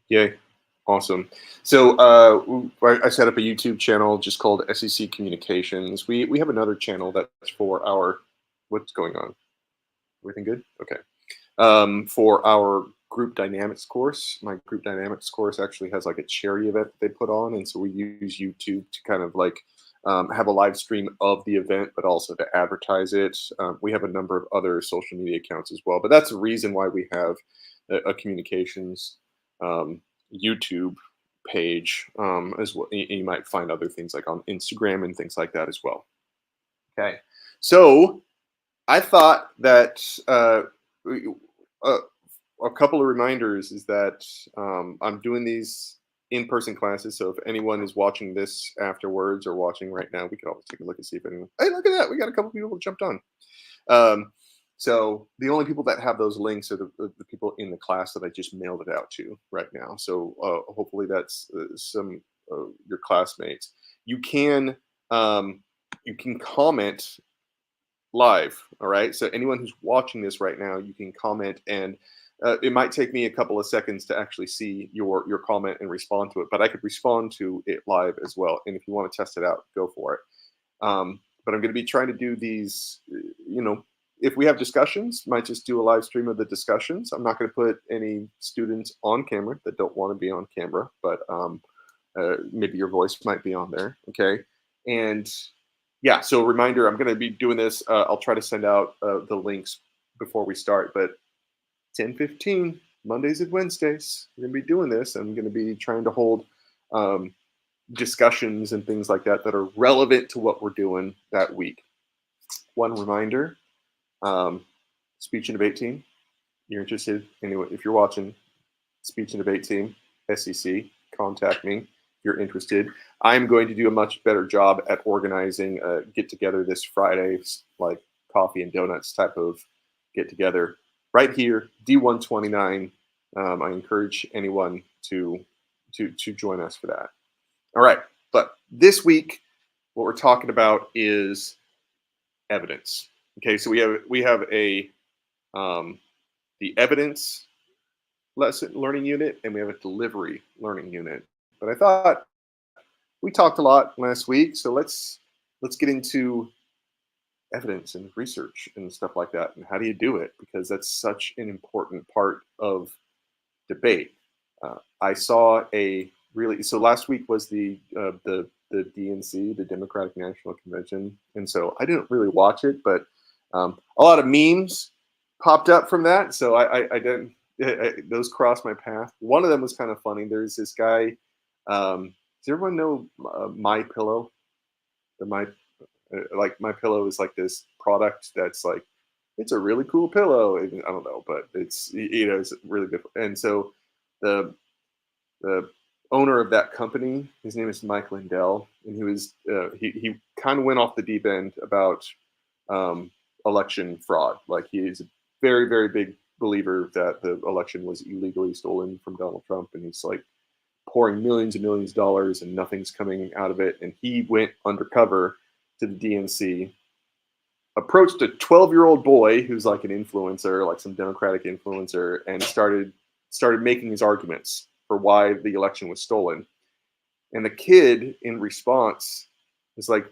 Yay. Awesome. So I set up a YouTube channel just called SEC Communications. We have another channel that's for our what's going on? Everything good? Okay. For our group dynamics course, my group dynamics course actually has like a charity event that they put on, and so we use YouTube to kind of like have a live stream of the event, but also to advertise it. We have a number of other social media accounts as well, but that's the reason why we have a communications um, YouTube page as well. You might find other things like on Instagram and things like that as well. Okay, so I thought that uh, a couple of reminders is that I'm doing these in-person classes. So if anyone is watching this afterwards or watching right now, we can always take a look and see if anyone. Hey, look at that! We got a couple people who jumped on. Um, so the only people that have those links are the people in the class that I just mailed it out to right now. So hopefully that's some your classmates. Um, you can comment live. All right. So anyone who's watching this right now, you can comment, and it might take me a couple of seconds to actually see your comment and respond to it, but I could respond to it live as well. And if you want to test it out, go for it. But I'm going to be trying to do these, if we have discussions, might just do a live stream of the discussions. I'm not going to put any students on camera that don't want to be on camera, but maybe your voice might be on there. Okay. And yeah, so reminder, I'm going to be doing this. I'll try to send out the links before we start, but 10:15 Mondays and Wednesdays, we're going to be doing this. I'm going to be trying to hold discussions and things like that that are relevant to what we're doing that week. One reminder, speech and debate team, you're interested, anyway, if you're watching, speech and debate team, SEC, contact me. You're interested. I'm going to do a much better job at organizing a get together this Friday, like coffee and donuts type of get together right here, D129. I encourage anyone to join us for that. All right, but this week, what we're talking about is evidence. Okay, so we have a the evidence lesson learning unit, and we have a delivery learning unit. But I thought we talked a lot last week, so let's get into evidence and research and stuff like that, and how do you do it, because that's such an important part of debate. I saw a really so last week was the DNC, the Democratic National Convention, and so I didn't really watch it, but a lot of memes popped up from that, so I didn't. Those crossed my path. One of them was kind of funny. There's this guy. Does everyone know My Pillow? Like My Pillow is like this product that's like it's a really cool pillow. I don't know, but it's it's really good. And so the the owner of that company, his name is Mike Lindell, and he kind of went off the deep end about election fraud. Like he is a very very big believer that the election was illegally stolen from Donald Trump, and he's like pouring millions and millions of dollars and nothing's coming out of it. And he went undercover to the DNC, approached a 12-year-old boy who's like an influencer, like some Democratic influencer, and started making his arguments for why the election was stolen. And the kid, in response, is like,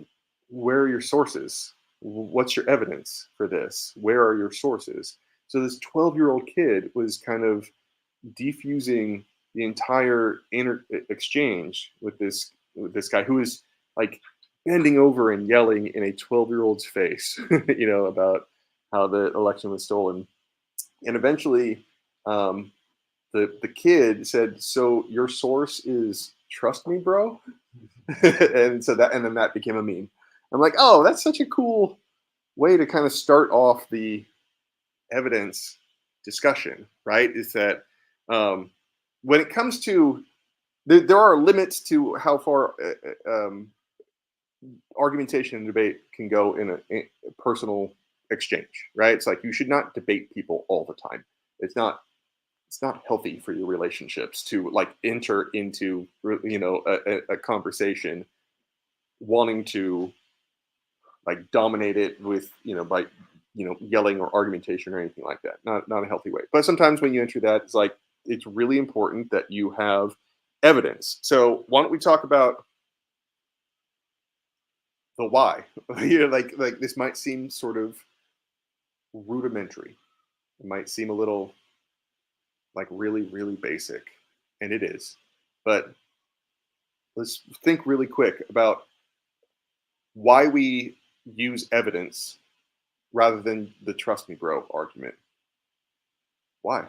"Where are your sources? What's your evidence for this? Where are your sources?" So this 12-year-old kid was kind of defusing the entire exchange with this guy who is like bending over and yelling in a 12-year-old's face, about how the election was stolen. And eventually, the kid said, "So your source is trust me, bro?" and then that became a meme. I'm like, oh, that's such a cool way to kind of start off the evidence discussion, right? Is that when it comes to there are limits to how far argumentation and debate can go in a personal exchange, right? It's like you should not debate people all the time. It's not healthy for your relationships to like enter into a conversation wanting to like dominate it with by yelling or argumentation or anything like that. Not a healthy way. But sometimes when you enter that, it's like it's really important that you have evidence. So why don't we talk about the why? Like this might seem sort of rudimentary. It might seem a little like really, really basic, and it is. But let's think really quick about why we use evidence rather than the trust me bro argument. Why?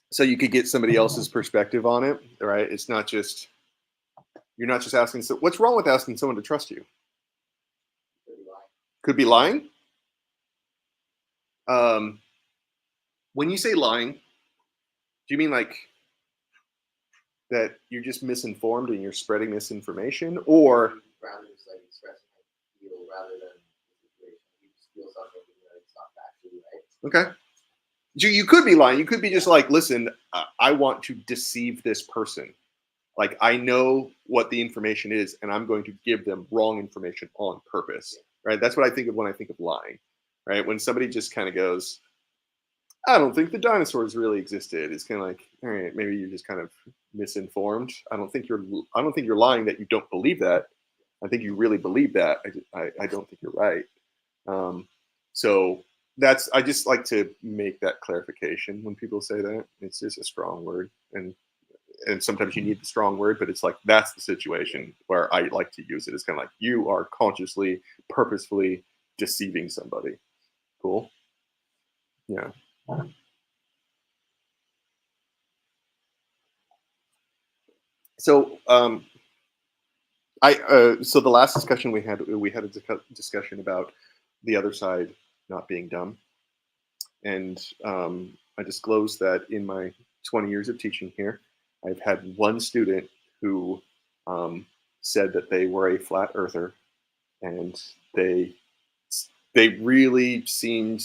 So you could get somebody else's perspective on it, right? It's not just you're not just asking. So what's wrong with asking someone to trust you? Could be lying. Um, when you say lying, do you mean like that you're just misinformed and you're spreading misinformation, or Rather just like expressing how you feel rather than the situation. You just feel something that it's not factually right. okay? You could be lying. You could be just like, listen, I want to deceive this person. Like I know what the information is, and I'm going to give them wrong information on purpose. Right? That's what I think of when I think of lying. Right? When somebody just kind of goes, I don't think the dinosaurs really existed. It's kind of like, all right, maybe you're just kind of misinformed. I don't think you're lying that you don't believe that. I think you really believe that. I don't think you're right. So that's I just like to make that clarification when people say that. It's just a strong word, and sometimes you need the strong word, but it's like that's the situation where I like to use it. It's kind of like you are consciously, purposefully deceiving somebody. Cool. Yeah. So so the last discussion we had a discussion about the other side not being dumb, and I disclosed that in my 20 years of teaching here, I've had one student who um, said that they were a flat earther, and they they really seemed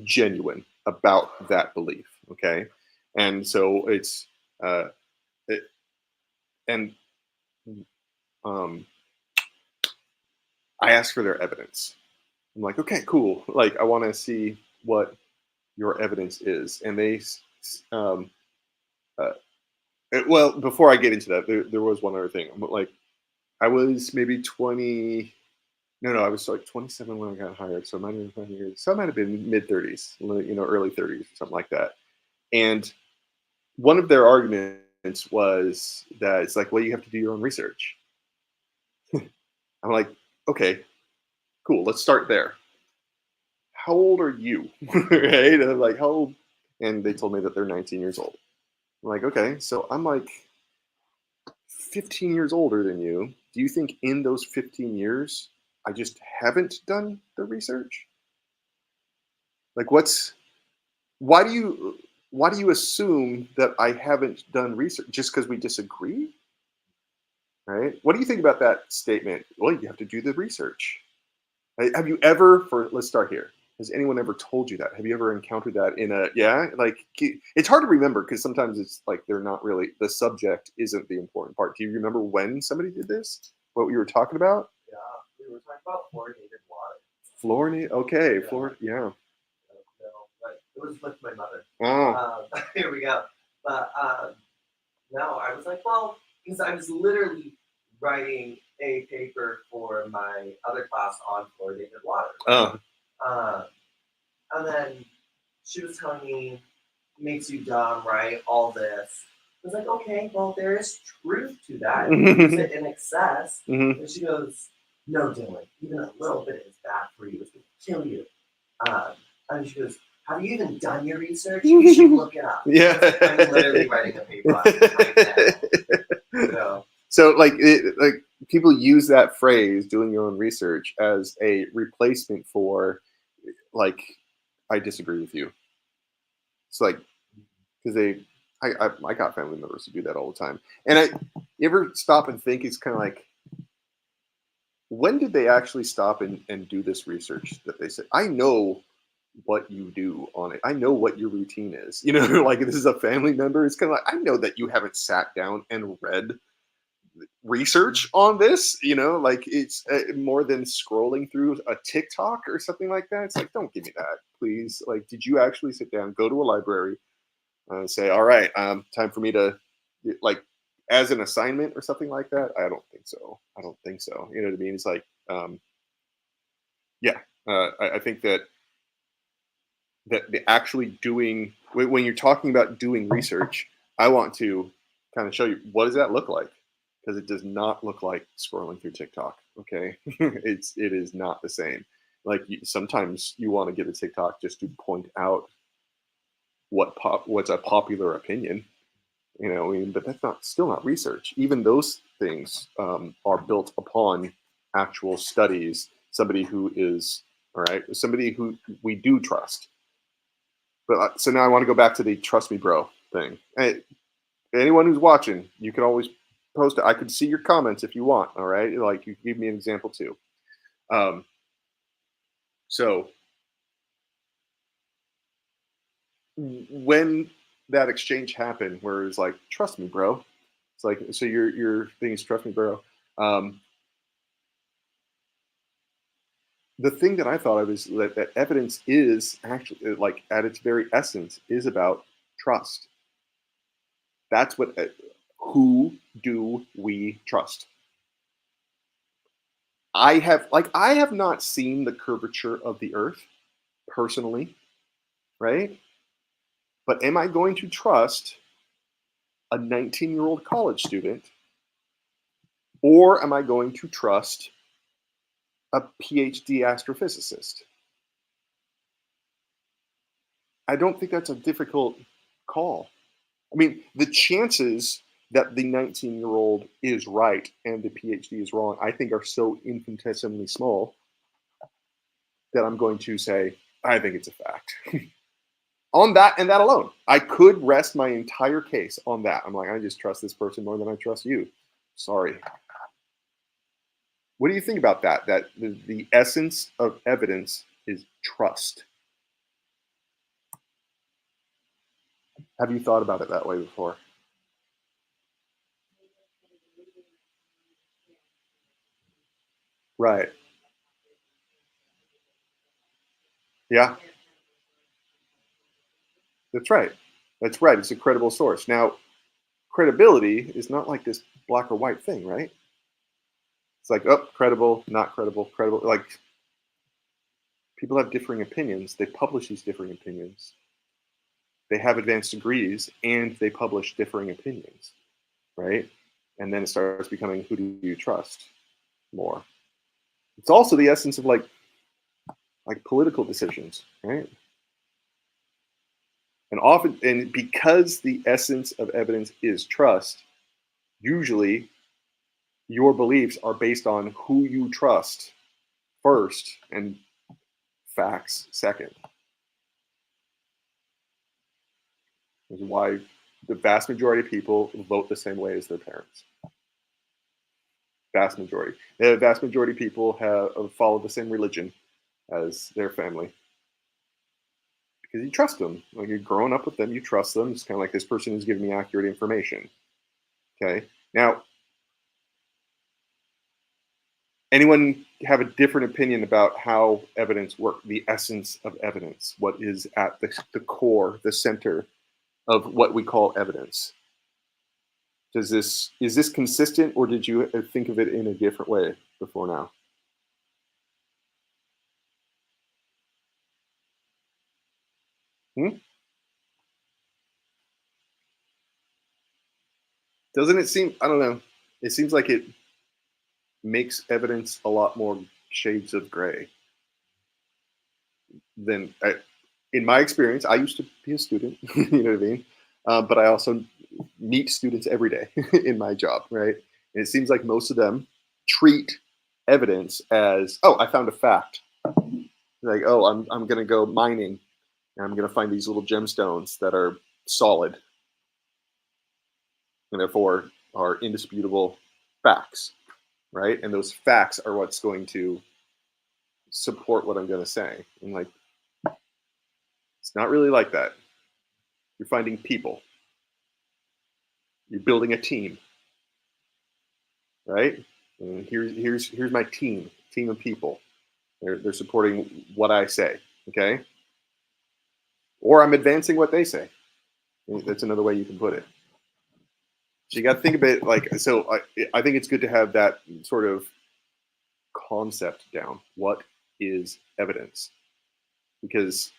genuine about that belief. Okay, and so it's it, and um, I asked for their evidence. I'm like, okay, cool. Like, I want to see what your evidence is. And they, um, uh, well, before I get into that, there was one other thing. Like, I was maybe 20, no, I was like 27 when I got hired. So I might have been, so I might have been mid 30s, early 30s or something like that. And one of their arguments was that it's like, well, you have to do your own research. I'm like, okay, cool. Let's start there. How old are you? Right? And I'm like, how old? And they told me that they're 19 years old. I'm like, okay, so I'm like 15 years older than you. Do you think in those 15 years, I just haven't done the research? Like, why do you, why do you assume that I haven't done research just because we disagree? Right? What do you think about that statement? Well, you have to do the research. Right? Have you ever, let's start here. Has anyone ever told you that? Have you ever encountered that in a, yeah? Like, it's hard to remember because sometimes it's like they're not really, the subject isn't the important part. Do you remember when somebody did this? What we were talking about? Yeah, we were talking about fluoridated water. Fluorinated? Okay, Yeah. yeah. No, but it was with my mother. Oh, Here we go. But no, I was like, well, because I was literally writing a paper for my other class on fluoridated water. oh. And then she was telling me, makes you dumb, right? All this. I was like, okay, well, there is truth to that. You use it in excess. Mhm. And she goes, no, Dylan, even a little bit is bad for you. It's going to kill you. And she goes, have you even done your research? You should look it up. Yeah. I'm literally writing a paper on it right now. So like people use that phrase, doing your own research, as a replacement for like, I disagree with you. It's like, because I got family members who do that all the time. And you ever stop and think, it's kind of like, when did they actually stop and do this research that they said, I know what you do on it. I know what your routine is. Like this is a family member. It's kind of like, I know that you haven't sat down and read research on this, like it's more than scrolling through a TikTok or something like that. It's like, don't give me that, please. Like, did you actually sit down, go to a library, say, all right, time for me to, like, as an assignment or something like that? I don't think so. I don't think so. You know what I mean? It's like, yeah, I think that the actually doing, when you're talking about doing research, I want to kind of show you, what does that look like? Because it does not look like scrolling through TikTok. Okay, it is not the same. Like, sometimes you want to get a TikTok just to point out what's a popular opinion, I mean, but that's not still not research. Even those things are built upon actual studies. Somebody who is, all right, somebody who we do trust. But so now I want to go back to the trust me, bro thing. Hey, anyone who's watching, you can always post it. I could see your comments if you want. All right, like, you can give me an example too. So when that exchange happened, where it's like, trust me, bro. It's like, so your thing is trust me, bro. Um, the thing that I thought of is that evidence is actually, like, at its very essence, is about trust. That's what. Who do we trust? I have not seen the curvature of the Earth personally, right? But am I going to trust a 19-year-old college student, or am I going to trust a PhD astrophysicist? I don't think that's a difficult call. I mean, the chances that the 19-year-old is right and the PhD is wrong, I think, are so infinitesimally small that I'm going to say, I think it's a fact. On that and that alone, I could rest my entire case on that. I'm like, I just trust this person more than I trust you. Sorry. What do you think about that? That the essence of evidence is trust. Have you thought about it that way before? Right. Yeah, that's right. That's right. It's a credible source. Now, credibility is not like this black or white thing, right? It's like, oh, credible, not credible, credible. Like, people have differing opinions. They publish these differing opinions. They have advanced degrees and they publish differing opinions, right? And then it starts becoming, who do you trust more? It's also the essence of, like political decisions, right? And often, and because the essence of evidence is trust, usually your beliefs are based on who you trust first and facts second. Which is why the vast majority of people vote the same way as their parents. Vast majority. The vast majority of people have followed the same religion as their family because you trust them. Like, you're growing up with them, you trust them. It's kind of like, this person is giving me accurate information. Okay. Now, anyone have a different opinion about how evidence works? The essence of evidence, what is at the core, the center of what we call evidence? Is this consistent, or did you think of it in a different way before now? Hmm? Doesn't it seem? I don't know. It seems like it makes evidence a lot more shades of gray than in my experience. I used to be a student, you know what I mean? But I also meet students every day in my job, right? And it seems like most of them treat evidence as, oh, I found a fact. Like, oh, I'm gonna go mining and I'm gonna find these little gemstones that are solid and therefore are indisputable facts, right? And those facts are what's going to support what I'm gonna say. And, like, it's not really like that. You're finding people. You're building a team. right? And here's my team of people. They're supporting what I say, okay? Or I'm advancing what they say. That's another way you can put it. So you got to think of it like so. I think it's good to have that sort of concept down. What is evidence? Because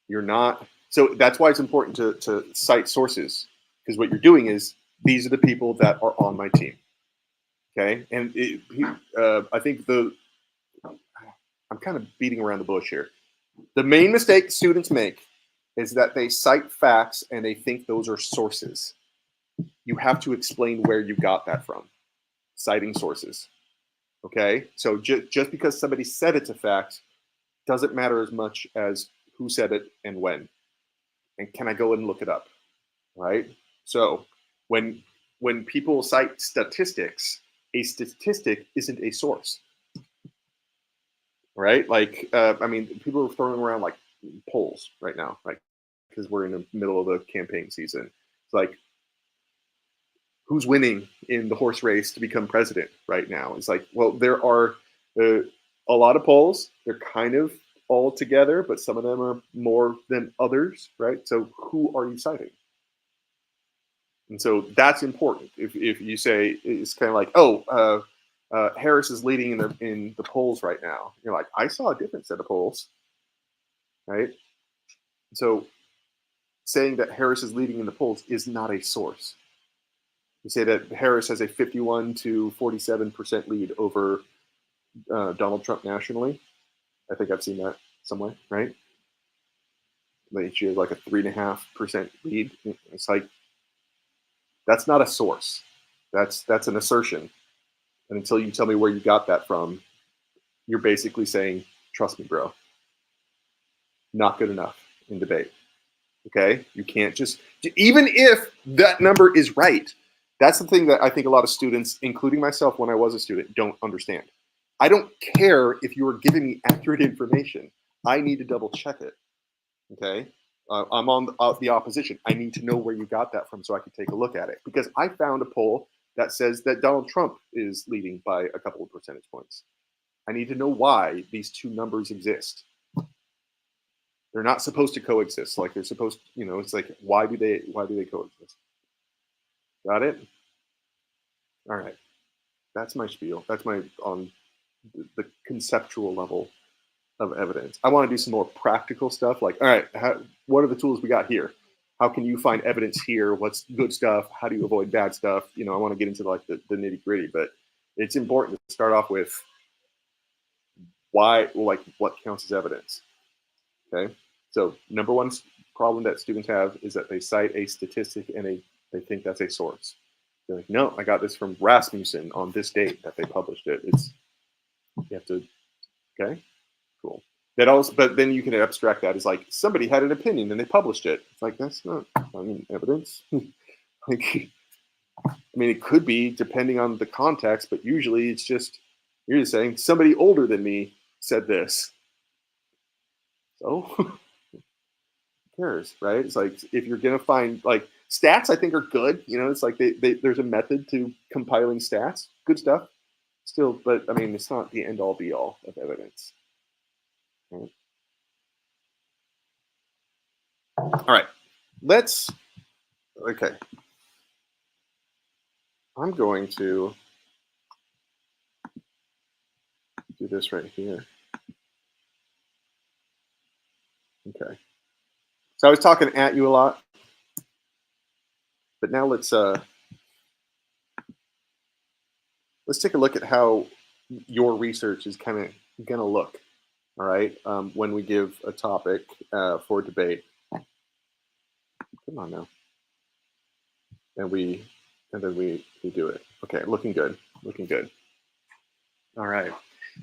you're not. So that's why it's important to cite sources, because what you're doing is these are the people that are on my team. Okay, and I think I'm kind of beating around the bush here. The main mistake students make is that they cite facts and they think those are sources. You have to explain where you got that from. Citing sources. Okay, so just because somebody said it's a fact doesn't matter as much as who said it and when. And can I go and look it up? Right. So when people cite statistics, a statistic isn't a source. Right. Like I mean, people are throwing around like polls right now, like because we're in the middle of the campaign season. It's like who's winning in the horse race to become president right now? It's like, well, there are uh, a lot of polls. They're kind of all together, but some of them are more than others, right? So who are you citing? And so that's important. If you say it's kind of like, oh, Harris is leading in the polls right now, you're like, I saw a different set of polls, right? So saying that Harris is leading in the polls is not a source. You say that Harris has a 51 to 47% lead over Donald Trump nationally. I think I've seen that somewhere, right? Like she has like a 3.5% lead. It's like that's not a source. That's an assertion. And until you tell me where you got that from, you're basically saying, "Trust me, bro." Not good enough in debate. Okay, you can't just even if that number is right. That's the thing that I think a lot of students, including myself when I was a student, don't understand. I don't care if you are giving me accurate information. I need to double check it. Okay. I'm on the opposition. I need to know where you got that from so I can take a look at it. Because I found a poll that says that Donald Trump is leading by a couple of percentage points. I need to know why these two numbers exist. They're not supposed to coexist. Like they're supposed, it's like why do they coexist? Got it? All right. That's my spiel. That's my on the conceptual level of evidence. I want to do some more practical stuff. Like, all right, what are the tools we got here? How can you find evidence here? What's good stuff? How do you avoid bad stuff? I want to get into like the nitty gritty, but it's important to start off with why, like, what counts as evidence. Okay, so number one problem that students have is that they cite a statistic and they think that's a source. They're like, no, I got this from Rasmussen on this date that they published it. You have to, okay, cool. That also, but then you can abstract that as like somebody had an opinion and they published it. It's like that's not, evidence. Like, it could be depending on the context, but usually it's just you're just saying somebody older than me said this. So who cares, right? It's like if you're gonna find like stats, I think are good. It's like there's a method to compiling stats, good stuff. Still, but it's not the end all be all of evidence. Right? All right, okay. I'm going to do this right here. Okay. So I was talking at you a lot, but now let's take a look at how your research is kind of going to look. All right, when we give a topic for debate. Come on now. And then we do it. Okay, looking good. All right.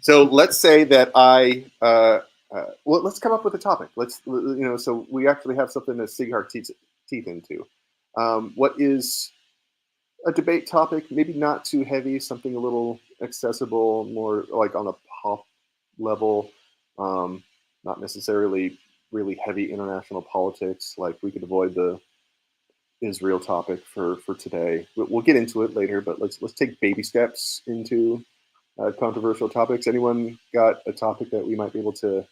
So let's say that well, let's come up with a topic. So we actually have something to sink our teeth into. What is a debate topic? Maybe not too heavy, something a little accessible, more like on a pop level, not necessarily really heavy international politics. Like we could avoid the Israel topic for today. We'll get into it later, but let's take baby steps into controversial topics. Anyone got a topic that we might be able to?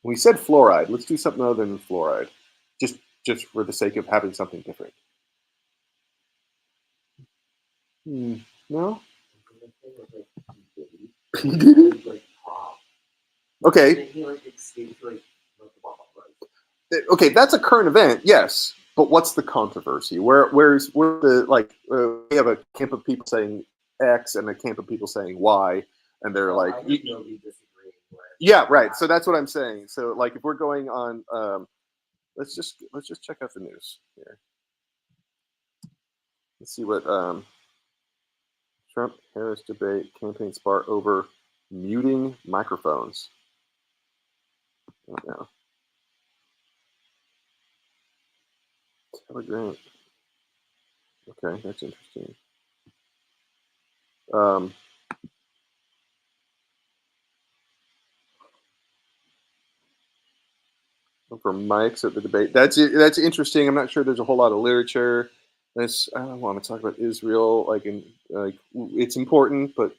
We said fluoride. Let's do something other than fluoride, just for the sake of having something different. No. Okay. Okay, that's a current event, yes. But what's the controversy? Where's the we have a camp of people saying X and a camp of people saying Y, and they're like, yeah, right. So that's what I'm saying. So like, if we're going on, let's just check out the news here. Let's see what Trump Harris debate campaign spark over muting microphones. Oh, no. Telegram. Okay, that's interesting. For mics at the debate. That's interesting. I'm not sure there's a whole lot of literature. I don't want to talk about Israel. It's important, but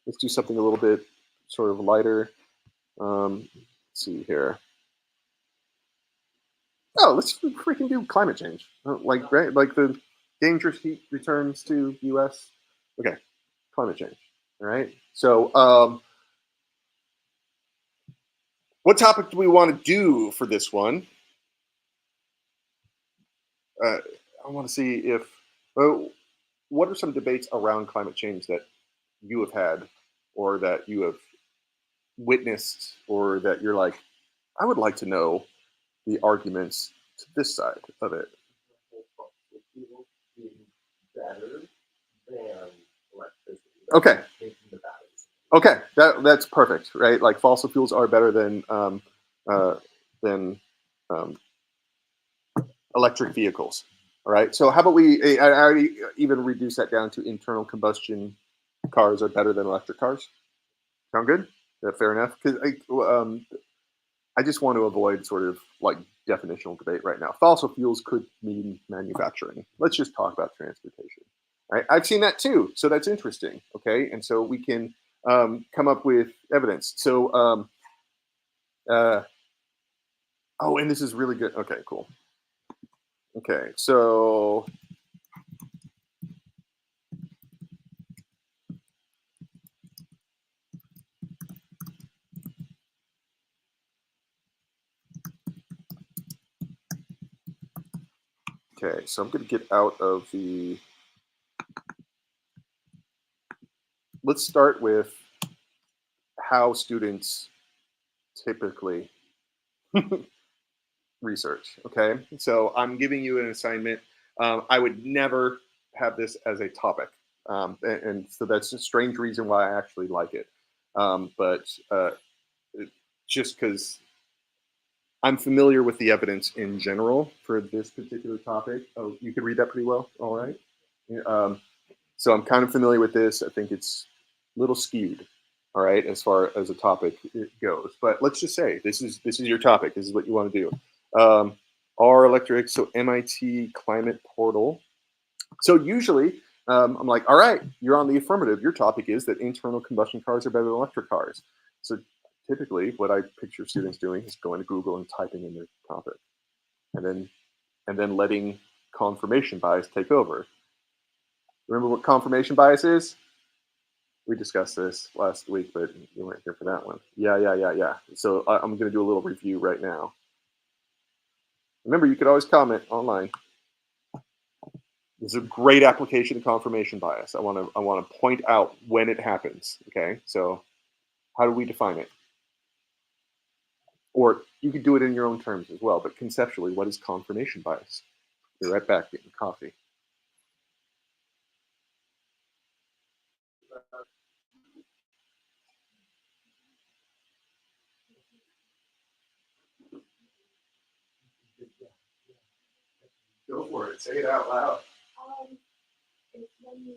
let's do something a little bit sort of lighter. Let's see here. Oh, let's freaking do climate change. Right? Like the dangerous heat returns to U.S. Okay, climate change. All right. So, what topic do we want to do for this one? I want to see if. What are some debates around climate change that you have had, or that you have witnessed, or that you're like, I would like to know the arguments to this side of it? Okay. Okay, that's perfect, right? Like fossil fuels are better than electric vehicles. All right. So how about we? I already even reduce that down to internal combustion cars are better than electric cars. Sound good? Is that fair enough? Because I just want to avoid sort of like definitional debate right now. Fossil fuels could mean manufacturing. Let's just talk about transportation. All right. I've seen that too, so that's interesting. Okay, and so we can come up with evidence. So, oh, and this is really good. Okay, cool. Okay, so okay, so I'm going to get out of the. Let's start with how students typically research. Okay, so I'm giving you an assignment. I would never have this as a topic, and so that's a strange reason why I actually like it. But just because I'm familiar with the evidence in general for this particular topic. Oh, you could read that pretty well. All right. So I'm kind of familiar with this. I think it's a little skewed. All right, as far as a topic it goes. But let's just say this is your topic. This is what you want to do. R electric. So MIT Climate Portal. So usually I'm like, all right, you're on the affirmative. Your topic is that internal combustion cars are better than electric cars. So typically what I picture students doing is going to Google and typing in their topic, and then letting confirmation bias take over. Remember what confirmation bias is? We discussed this last week, but you weren't here for that one. Yeah. So I'm going to do a little review right now. Remember, you could always comment online. This is a great application of confirmation bias. I want to point out when it happens. Okay, so how do we define it? Or you could do it in your own terms as well, but conceptually, what is confirmation bias? Be right back getting coffee. Go for it. Say it out loud. It's when you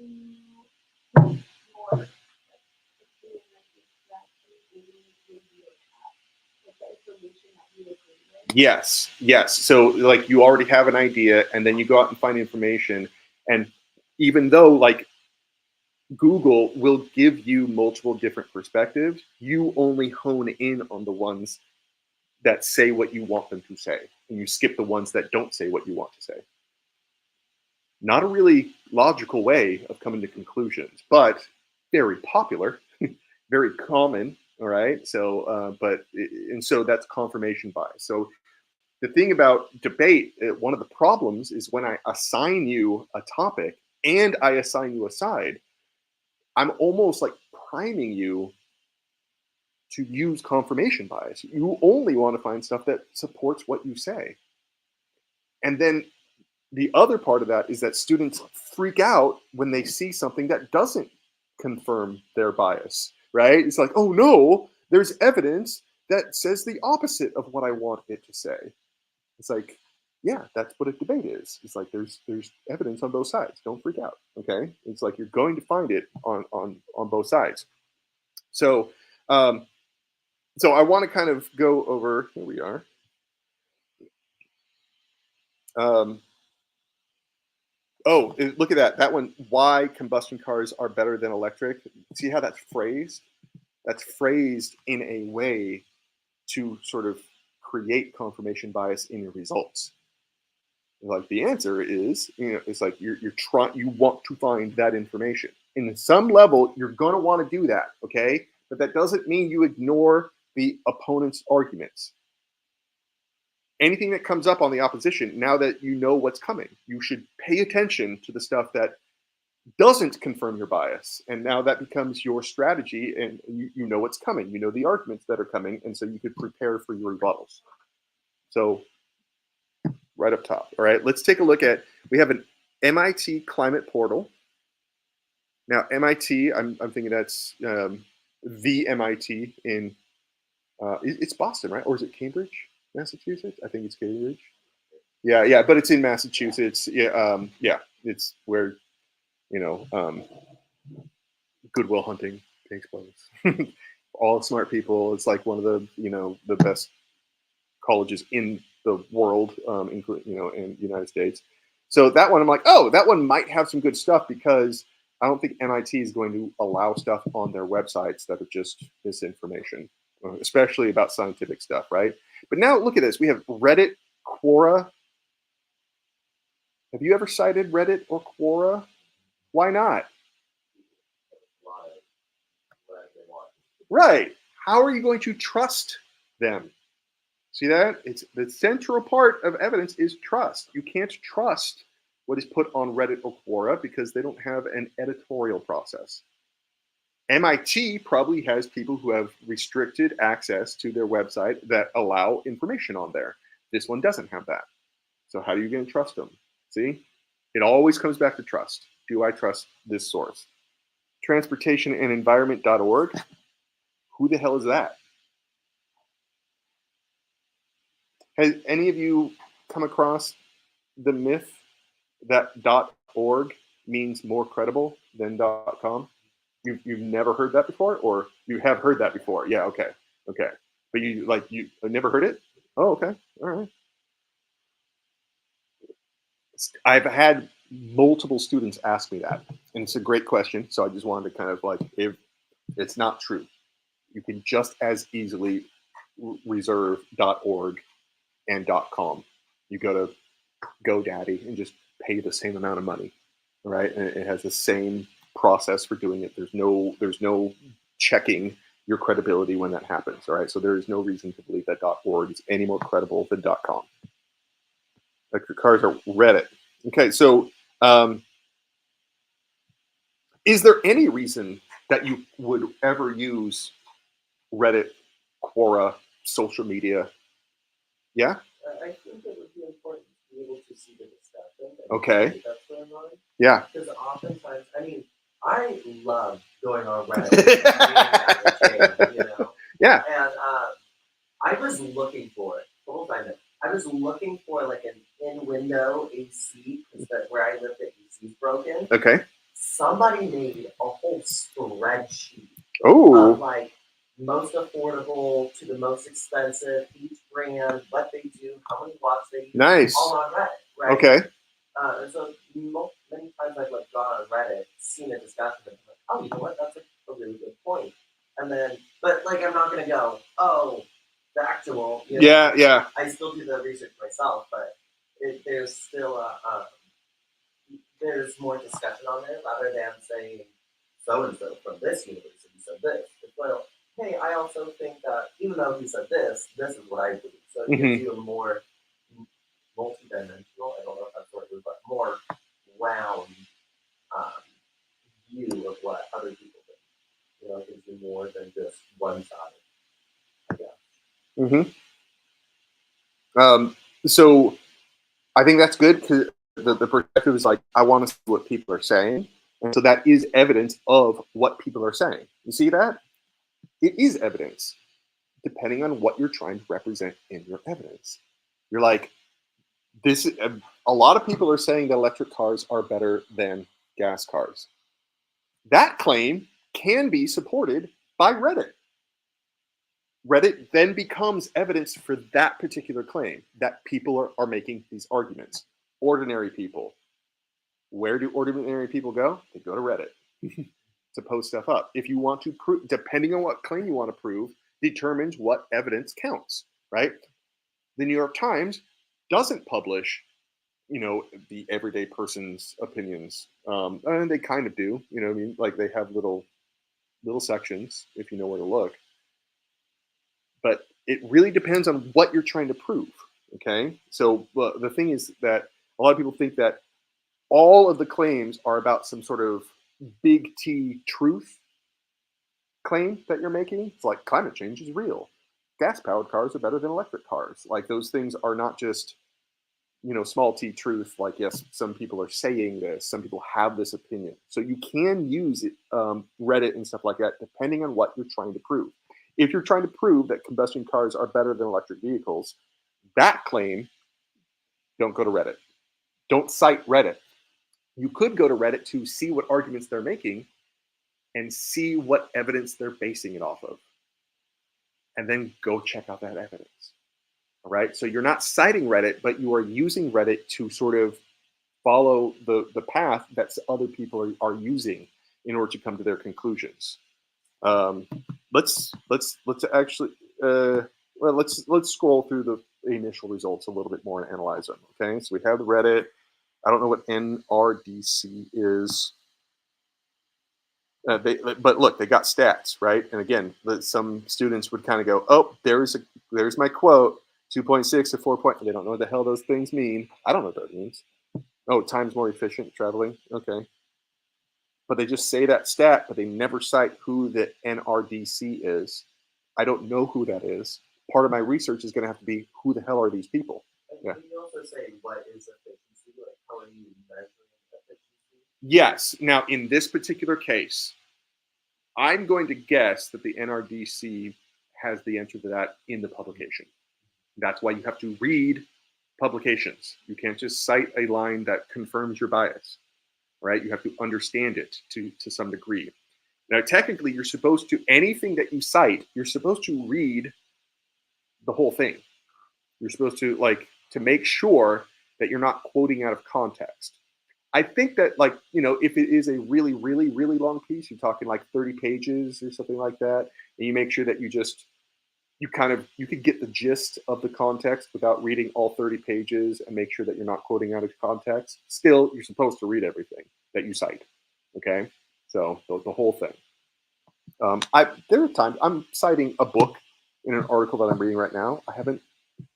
more the information that you agree with, Yes, yes. So like you already have an idea, and then you go out and find information, and even though like Google will give you multiple different perspectives, you only hone in on the ones that say what you want them to say, and you skip the ones that don't say what you want to say. Not a really logical way of coming to conclusions, but very popular, very common. All right. So, and so that's confirmation bias. So the thing about debate, one of the problems is when I assign you a topic and I assign you a side, I'm almost like priming you to use confirmation bias. You only want to find stuff that supports what you say. And then the other part of that is that students freak out when they see something that doesn't confirm their bias, right? It's like, oh no, there's evidence that says the opposite of what I want it to say. It's like, yeah, that's what a debate is. It's like there's evidence on both sides. Don't freak out. Okay. It's like you're going to find it on both sides. So so I want to kind of go over, here we are. Oh, look at that. That one, why combustion cars are better than electric. See how that's phrased? That's phrased in a way to sort of create confirmation bias in your results. Like the answer is, it's like you're trying, you want to find that information. In some level, you're going to want to do that, okay? But that doesn't mean you ignore the opponent's arguments. Anything that comes up on the opposition, now that you know what's coming, you should pay attention to the stuff that doesn't confirm your bias. And now that becomes your strategy, and you know what's coming. You know the arguments that are coming, and so you could prepare for your rebuttals. So right up top. All right, let's take a look at, we have an MIT climate portal. Now MIT, I'm thinking that's the MIT in, it's Boston, right? Or is it Cambridge, Massachusetts? I think it's Cambridge. Yeah, but it's in Massachusetts. Yeah, it's where, Goodwill Hunting takes place. All smart people. It's like one of the, the best colleges in the world, including, in the United States. So that one, I'm like, oh, that one might have some good stuff, because I don't think MIT is going to allow stuff on their websites that are just misinformation, especially about scientific stuff, right? But now look at this. We have Reddit, Quora. Have you ever cited Reddit or Quora? Why not? Right. How are you going to trust them? See that? It's the central part of evidence is trust. You can't trust what is put on Reddit or Quora because they don't have an editorial process. MIT probably has people who have restricted access to their website that allow information on there. This one doesn't have that. So how are you going to trust them? See? It always comes back to trust. Do I trust this source? Transportationandenvironment.org. Who the hell is that? Has any of you come across the myth that .org means more credible than .com? You've never heard that before, or you have heard that before? Yeah, okay. But you never heard it? Oh, okay, all right. I've had multiple students ask me that, and it's a great question. So I just wanted to kind of like, if it's not true, you can just as easily reserve .org and .com. You go to GoDaddy and just pay the same amount of money, right? And it has the same process for doing it. There's no checking your credibility when that happens, all right? So there is no reason to believe that .org is any more credible than .com. Electric cars are Reddit. Okay, so is there any reason that you would ever use Reddit, Quora, social media? Yeah? I think it would be important to be able to see the discussion. Okay. That's going on. Yeah. Because oftentimes, I love going on Reddit. Yeah. And I was looking for it. We'll find it. I was looking for like an in-window AC, because where I live, the AC is broken. Okay. Somebody made a whole spreadsheet of like most affordable to the most expensive, each brand, what they do, how many watts they use, Nice. all on Reddit, right? Okay. And so many times I've like gone on Reddit, seen a discussion, and I'm like, oh, you know what? That's a really good point. And then, but like, I'm not gonna go, oh, the actual. You know, Yeah, yeah. I still do the research myself, but there's still there's more discussion on it rather than saying so and so from this university said this. It's well, hey, I also think that even though he said this is what I believe. So it gives you a more multi-dimensional, I don't know if that's what it is, but more round um, view of what other people think. You know, it gives you more than just one side, I guess. So I think that's good because the perspective is like, I want to see what people are saying. And so that is evidence of what people are saying. You see that? It is evidence, depending on what you're trying to represent in your evidence. You're like, this. A lot of people are saying that electric cars are better than gas cars. That claim can be supported by Reddit. Reddit then becomes evidence for that particular claim that people are making these arguments. Ordinary people. Where do ordinary people go? They go to Reddit to post stuff up. If you want to prove, depending on what claim you want to prove, determines what evidence counts, right? The New York Times doesn't publish, the everyday person's opinions. And they kind of do, I mean? Like they have little sections if you know where to look. But it really depends on what you're trying to prove, okay? So the thing is that a lot of people think that all of the claims are about some sort of big T truth claim that you're making. It's like climate change is real. Gas-powered cars are better than electric cars. Like those things are not just, small T truth. Like, yes, some people are saying this. Some people have this opinion. So you can use it, Reddit and stuff like that, depending on what you're trying to prove. If you're trying to prove that combustion cars are better than electric vehicles, that claim, don't go to Reddit. Don't cite Reddit. You could go to Reddit to see what arguments they're making and see what evidence they're basing it off of. And then go check out that evidence. All right. So you're not citing Reddit, but you are using Reddit to sort of follow the path that other people are using in order to come to their conclusions. Let's actually let's scroll through the initial results a little bit more and analyze them. Okay. So we have the Reddit. I don't know what NRDC is. But look, they got stats, right? And again, some students would kind of go, "Oh, there's my quote, 2.6 to 4 point." They don't know what the hell those things mean. I don't know what that means. Oh, time's more efficient traveling. Okay, but they just say that stat, but they never cite who the NRDC is. I don't know who that is. Part of my research is going to have to be, who the hell are these people? Yeah. Can you also say what is efficiency? Like, how are you measuring efficiency? Yes. Now, in this particular case, I'm going to guess that the NRDC has the answer to that in the publication. That's why you have to read publications. You can't just cite a line that confirms your bias, right? You have to understand it to some degree. Now, technically, you're supposed to, anything that you cite, you're supposed to read the whole thing. You're supposed to, to make sure that you're not quoting out of context. I think that, if it is a really, really, really long piece, you're talking like 30 pages or something like that, and you make sure that you could get the gist of the context without reading all 30 pages and make sure that you're not quoting out of context. Still, you're supposed to read everything that you cite, okay? So the whole thing. There are times I'm citing a book in an article that I'm reading right now. I haven't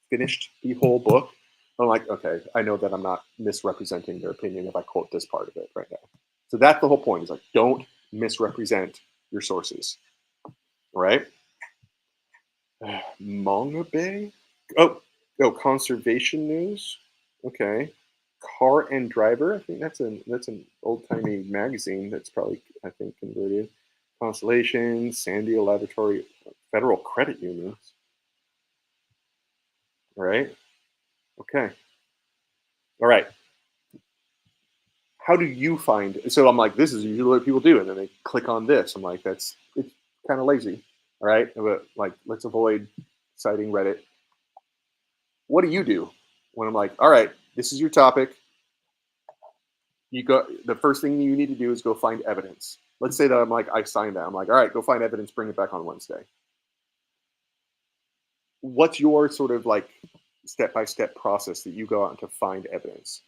finished the whole book. I'm like, okay, I know that I'm not misrepresenting their opinion if I quote this part of it right now. So that's the whole point, is like, don't misrepresent your sources. All right? Manga Bay? Oh, Conservation News. Okay. Car and Driver. I think that's an old-timey magazine that's probably, I think, converted. Constellation, Sandia Laboratory, Federal Credit Unions. All right. Okay. All right. How do you find? So I'm like, this is usually what people do, and then they click on this. I'm like, it's kind of lazy. All right, but let's avoid citing Reddit. what do you do when I'm like, all right, this is your topic? You go. The first thing you need to do is go find evidence. Let's say that I'm like, I signed that. I'm like, all right, go find evidence, bring it back on Wednesday. What's your sort of like step-by-step process that you go out to find evidence?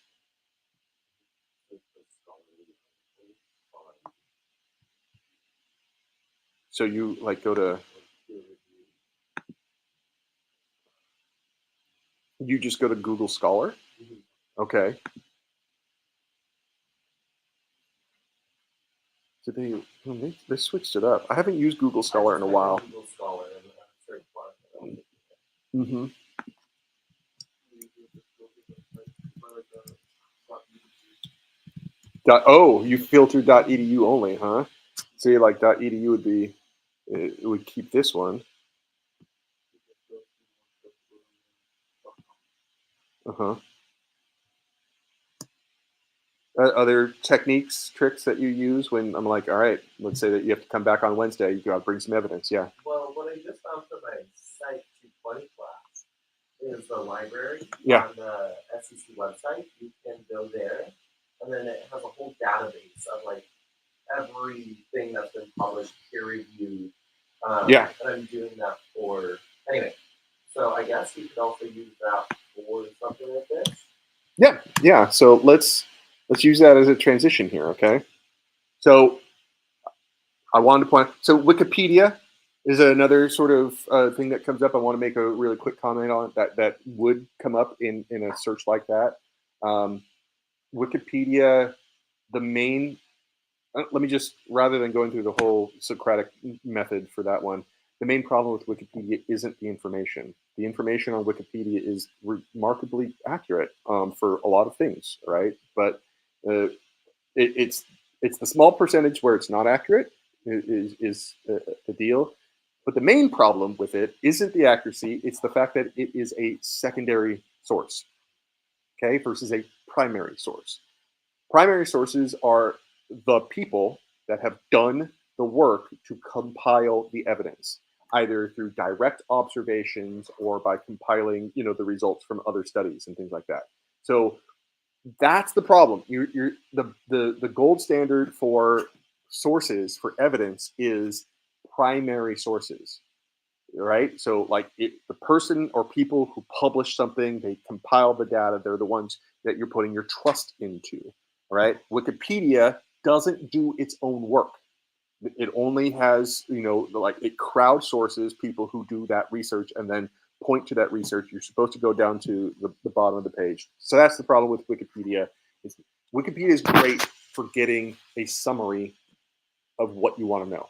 So you like go to, you just go to Google Scholar? Okay. Did they switched it up. I haven't used Google Scholar in a while. Google Scholar and search bar. Mm-hmm. Oh, you filter .edu only, huh? So you like .edu would be, it would keep this one. Uh-huh. Other techniques, tricks that you use when I'm like, all right, let's say that you have to come back on Wednesday, you got to bring some evidence. Yeah. Well, what I just found for my Site 220 class is the library Yeah. on the SEC website. You can go there, and then it has a whole database of like everything that's been published, peer reviewed. Yeah. And I'm doing that for anyway. So I guess you could also use that for something like this. Yeah. Yeah. So let's use that as a transition here. Okay. So I wanted to point. So Wikipedia is another sort of thing that comes up. I want to make a really quick comment on that would come up in a search like that. Wikipedia, the main. Let me just, rather than going through the whole Socratic method for that one, the main problem with Wikipedia isn't the information. The information on Wikipedia is remarkably accurate for a lot of things, right? But it's the small percentage where it's not accurate is the deal. But the main problem with it isn't the accuracy; it's the fact that it is a secondary source, okay, versus a primary source. Primary sources are the people that have done the work to compile the evidence, either through direct observations or by compiling, the results from other studies and things like that. So that's the problem. You're the gold standard for sources for evidence is primary sources, right? So like the person or people who publish something, they compile the data. They're the ones that you're putting your trust into, right? Wikipedia doesn't do its own work. It only has, like it crowdsources people who do that research and then point to that research. You're supposed to go down to the bottom of the page. So that's the problem with Wikipedia. Wikipedia is great for getting a summary of what you want to know.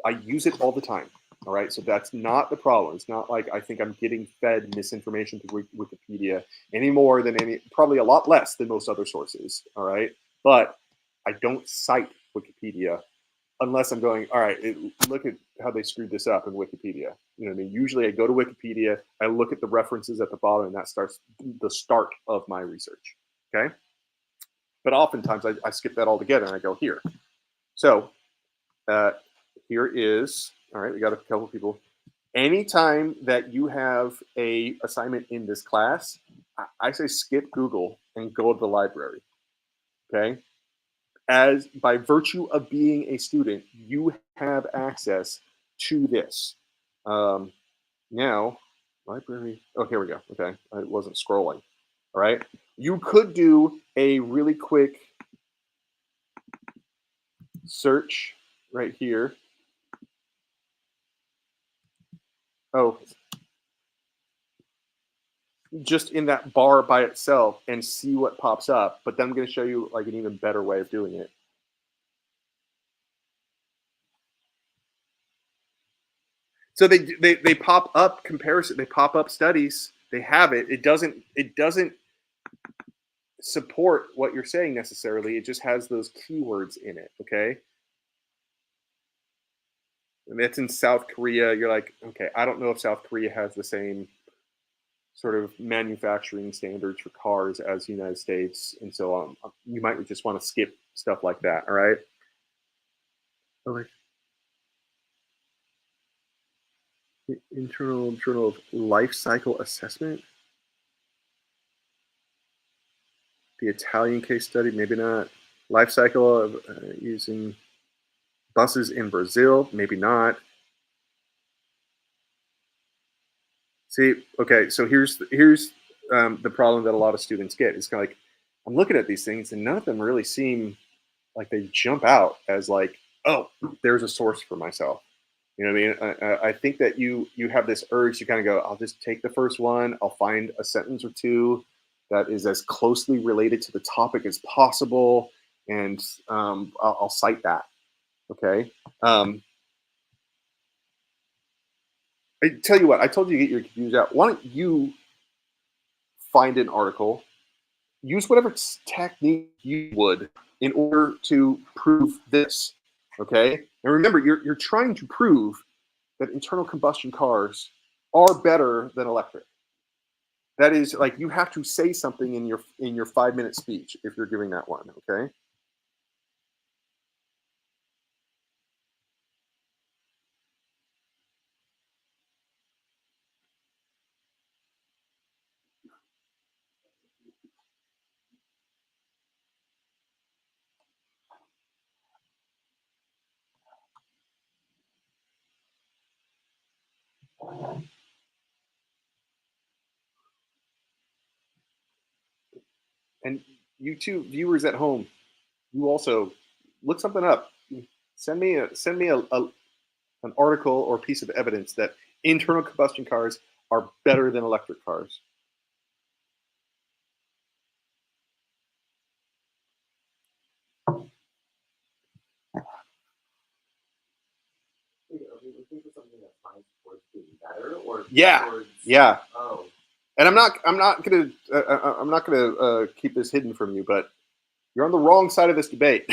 I use it all the time. All right, so that's not the problem. It's not like I think I'm getting fed misinformation through Wikipedia any more than probably a lot less than most other sources. All right, but I don't cite Wikipedia unless I'm going, all right, look at how they screwed this up in Wikipedia. You know what I mean? Usually I go to Wikipedia, I look at the references at the bottom, and that starts the start of my research. Okay, but oftentimes I skip that altogether and I go here. So here is, all right, we got a couple of people. Anytime that you have a assignment in this class, I say skip Google and go to the library. Okay, as by virtue of being a student, you have access to this. Now, library. Oh, here we go. Okay, I wasn't scrolling. All right, you could do a really quick search right here. Oh, just in that bar by itself and see what pops up. But then I'm going to show you like an even better way of doing it. So they pop up comparison. They pop up studies. They have it. It doesn't support what you're saying necessarily. It just has those keywords in it. Okay. And that's in South Korea. You're like, okay, I don't know if South Korea has the same sort of manufacturing standards for cars as the United States, and so you might just want to skip stuff like that. All right. Okay. The Internal Journal of Life Cycle Assessment. The Italian case study, maybe not. Life cycle of using buses in Brazil, maybe not. See, okay, so here's the problem that a lot of students get. It's kind of like I'm looking at these things, and none of them really seem like they jump out as like, oh, there's a source for myself. You know what I mean? I think that you have this urge to kind of go, I'll just take the first one. I'll find a sentence or two that is as closely related to the topic as possible, and I'll cite that. Okay. I tell you what. I told you to get your computers out. Why don't you find an article? Use whatever technique you would in order to prove this. Okay. And remember, you're trying to prove that internal combustion cars are better than electric. That is like you have to say something in your 5-minute speech if you're giving that one, okay? And you two viewers at home, you also look something up. Send me an article or piece of evidence that internal combustion cars are better than electric cars. Yeah, yeah. Oh. And I'm not gonna keep this hidden from you, but you're on the wrong side of this debate.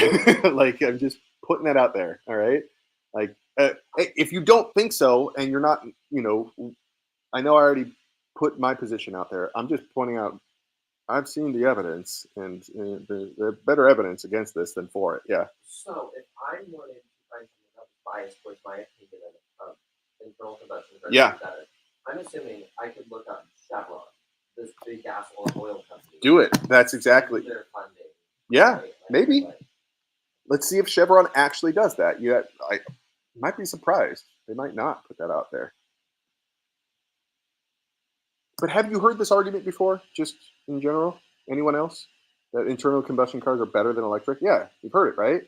Like I'm just putting that out there. All right. Like if you don't think so, and you're not, I know I already put my position out there. I'm just pointing out. I've seen the evidence, and there's better evidence against this than for it. Yeah. So if I wanted to find something that was biased towards my opinion of internal combustion versus Yeah. better, I'm assuming I could look up Chevron, this big gas oil company. Do it. That's exactly. Their funding. Yeah. Right? Maybe. Like, Let's see if Chevron actually does that. I might be surprised. They might not put that out there. But have you heard this argument before, just in general? Anyone else? That internal combustion cars are better than electric? Yeah, you've heard it, right?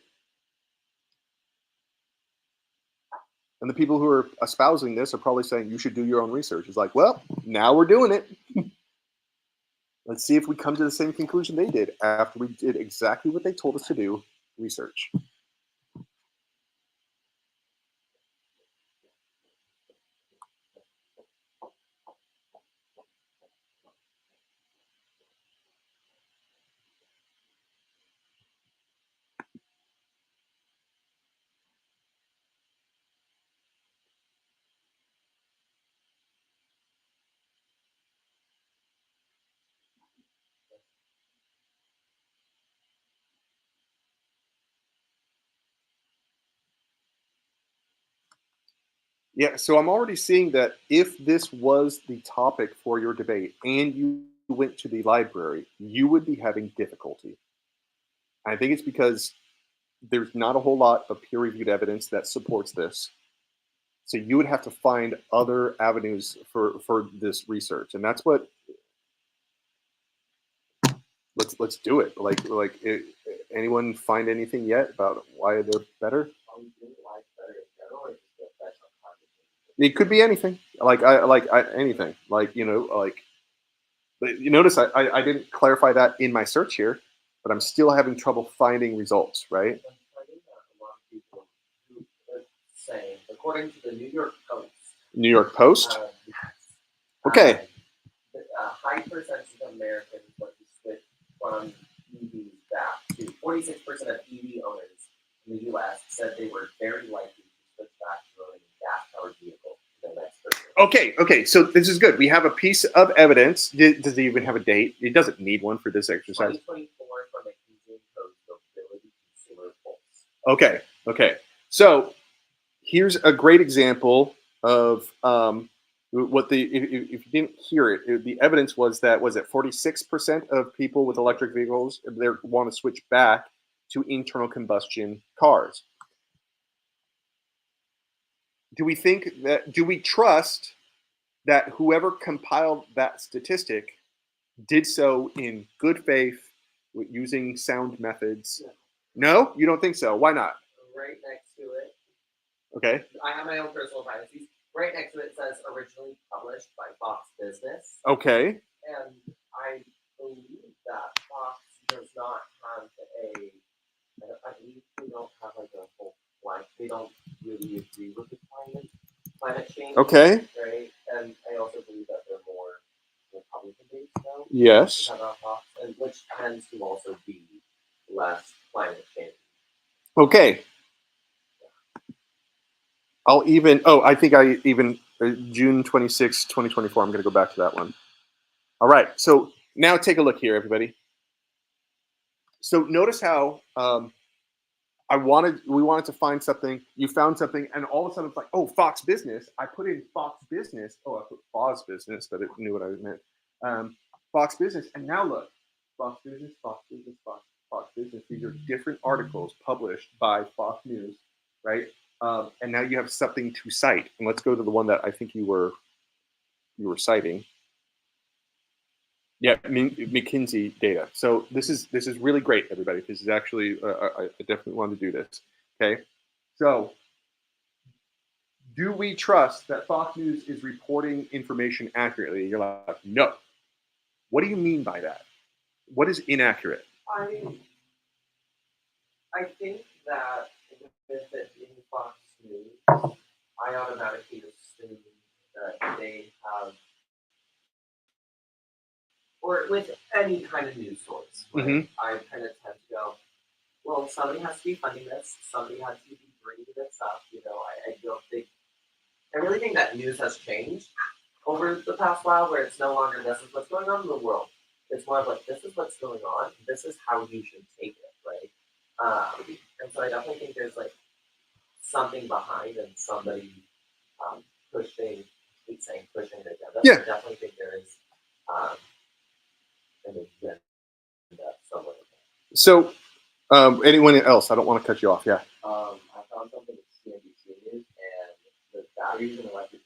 And the people who are espousing this are probably saying you should do your own research. It's like, well, now we're doing it. Let's see if we come to the same conclusion they did after we did exactly what they told us to do, research. Yeah, so I'm already seeing that if this was the topic for your debate and you went to the library, you would be having difficulty. I think it's because there's not a whole lot of peer reviewed evidence that supports this. So you would have to find other avenues for this research. And that's what let's do it. Anyone find anything yet about why they're better? It could be anything. Anything. But you notice I didn't clarify that in my search here, but I'm still having trouble finding results, right? Saying, according to the New York Post. New York Post? Yes. Okay. A high percentage of Americans want to switch from EVs back to 46% of EV owners in the U.S. said they were very likely to switch back to owning a gas-powered vehicle in the next 30 years. Okay. So this is good. We have a piece of evidence. Does it even have a date? It doesn't need one for this exercise. 2024 from McKinsey & Company's Mobility Consumer Pulse. Okay. So here's a great example of What the if you didn't hear it, the evidence was that was it 46% of people with electric vehicles they want to switch back to internal combustion cars. Do we trust that whoever compiled that statistic did so in good faith using sound methods? No, you don't think so. Why not? Right next to it, Okay. I have my own personal biases. Right next to it says originally published by Fox Business. Okay. And I believe that Fox does not have I believe they don't have like a whole blank. They don't really agree with the climate change. Okay. Right. And I also believe that they're more Republican based now. Yes. Fox, and which tends to also be less climate change. Okay. I think I even June 26, 2024. I'm going to go back to that one. All right. So now take a look here, everybody. So notice how we wanted to find something. You found something, and all of a sudden it's like, oh, Fox Business. I put in Fox Business. Oh, I put Fox Business, but it knew what I meant. Fox Business, and now look, Fox Business, Fox Business, Fox Business. These are different articles published by Fox News, right? And now you have something to cite. And let's go to the one that I think you were citing. Yeah, McKinsey data. So this is really great, everybody. This is actually I definitely want to do this. Okay, so do we trust that Fox News is reporting information accurately? You're like, no. What do you mean by that? What is inaccurate? I think that with it in Fox News, I automatically assume that they have, or with any kind of news source, right? Mm-hmm. I kind of tend to go, well, somebody has to be funding this, somebody has to be bringing this up. I don't think, I really think that news has changed over the past while, where it's no longer this is what's going on in the world. It's more of like, this is what's going on, this is how you should take it, right? And so I definitely think there's like something behind and somebody pushing the agenda. Yeah. I definitely think there is an agenda somewhere. So, anyone else? I don't want to cut you off. Yeah. I found something with CNBC News, and the batteries in electric